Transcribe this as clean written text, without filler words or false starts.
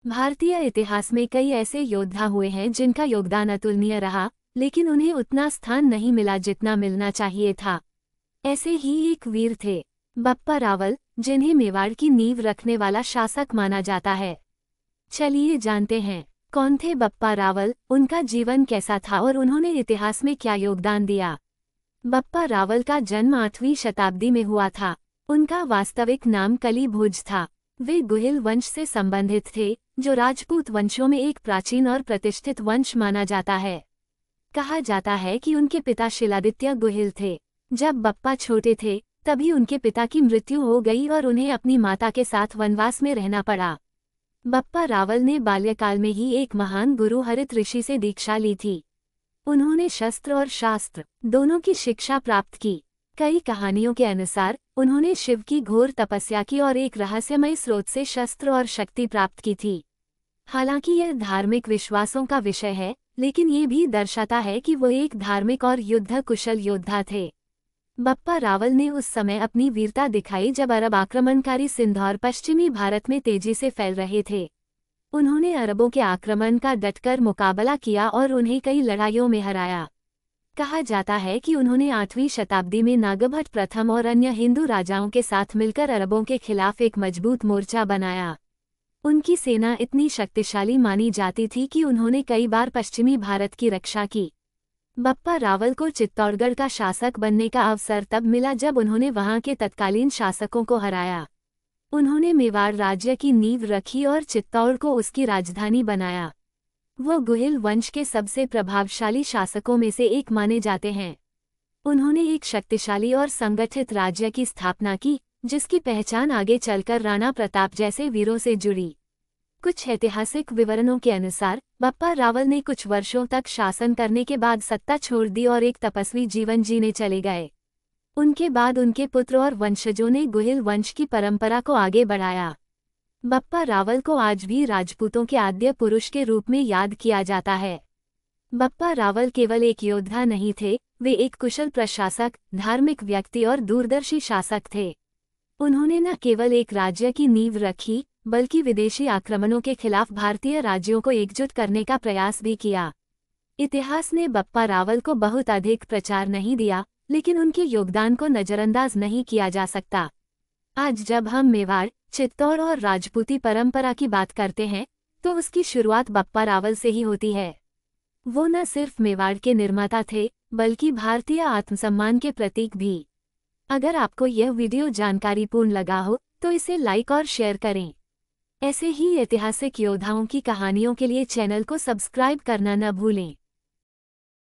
भारतीय इतिहास में कई ऐसे योद्धा हुए हैं जिनका योगदान अतुलनीय रहा, लेकिन उन्हें उतना स्थान नहीं मिला जितना मिलना चाहिए था। ऐसे ही एक वीर थे बप्पा रावल, जिन्हें मेवाड़ की नींव रखने वाला शासक माना जाता है। चलिए जानते हैं कौन थे बप्पा रावल, उनका जीवन कैसा था और उन्होंने इतिहास में क्या योगदान दिया। बप्पा रावल का जन्म 8वीं शताब्दी में हुआ था। उनका वास्तविक नाम कली भोज था। वे गुहिल वंश से संबंधित थे, जो राजपूत वंशों में एक प्राचीन और प्रतिष्ठित वंश माना जाता है। कहा जाता है कि उनके पिता शिलादित्य गुहिल थे। जब बप्पा छोटे थे तभी उनके पिता की मृत्यु हो गई और उन्हें अपनी माता के साथ वनवास में रहना पड़ा। बप्पा रावल ने बाल्यकाल में ही एक महान गुरु हरित ऋषि से दीक्षा ली थी। उन्होंने शस्त्र और शास्त्र दोनों की शिक्षा प्राप्त की। कई कहानियों के अनुसार उन्होंने शिव की घोर तपस्या की और एक रहस्यमय स्रोत से शस्त्र और शक्ति प्राप्त की थी। हालांकि यह धार्मिक विश्वासों का विषय है, लेकिन ये भी दर्शाता है कि वो एक धार्मिक और युद्ध कुशल योद्धा थे। बप्पा रावल ने उस समय अपनी वीरता दिखाई जब अरब आक्रमणकारी सिंध और पश्चिमी भारत में तेजी से फैल रहे थे। उन्होंने अरबों के आक्रमण का डटकर मुकाबला किया और उन्हें कई लड़ाइयों में हराया। कहा जाता है कि उन्होंने 8वीं शताब्दी में नागभट्ट प्रथम और अन्य हिंदू राजाओं के साथ मिलकर अरबों के खिलाफ एक मजबूत मोर्चा बनाया। उनकी सेना इतनी शक्तिशाली मानी जाती थी कि उन्होंने कई बार पश्चिमी भारत की रक्षा की। बप्पा रावल को चित्तौड़गढ़ का शासक बनने का अवसर तब मिला जब उन्होंने वहां के तत्कालीन शासकों को हराया। उन्होंने मेवाड़ राज्य की नींव रखी और चित्तौड़ को उसकी राजधानी बनाया। वो गुहिल वंश के सबसे प्रभावशाली शासकों में से एक माने जाते हैं। उन्होंने एक शक्तिशाली और संगठित राज्य की स्थापना की, जिसकी पहचान आगे चलकर राणा प्रताप जैसे वीरों से जुड़ी। कुछ ऐतिहासिक विवरणों के अनुसार बप्पा रावल ने कुछ वर्षों तक शासन करने के बाद सत्ता छोड़ दी और एक तपस्वी जीवन जीने चले गए। उनके बाद उनके पुत्र और वंशजों ने गुहिल वंश की परंपरा को आगे बढ़ाया। बप्पा रावल को आज भी राजपूतों के आद्य पुरुष के रूप में याद किया जाता है। बप्पा रावल केवल एक योद्धा नहीं थे, वे एक कुशल प्रशासक, धार्मिक व्यक्ति और दूरदर्शी शासक थे। उन्होंने न केवल एक राज्य की नींव रखी, बल्कि विदेशी आक्रमणों के खिलाफ भारतीय राज्यों को एकजुट करने का प्रयास भी किया। इतिहास ने बप्पा रावल को बहुत अधिक प्रचार नहीं दिया, लेकिन उनके योगदान को नजरअंदाज नहीं किया जा सकता। आज जब हम मेवाड़, चित्तौड़ और राजपूती परंपरा की बात करते हैं, तो उसकी शुरुआत बप्पा रावल से ही होती है। वो न सिर्फ मेवाड़ के निर्माता थे, बल्कि भारतीय आत्मसम्मान के प्रतीक भी। अगर आपको यह वीडियो जानकारीपूर्ण लगा हो तो इसे लाइक और शेयर करें। ऐसे ही ऐतिहासिक योद्धाओं की कहानियों के लिए चैनल को सब्सक्राइब करना न भूलें।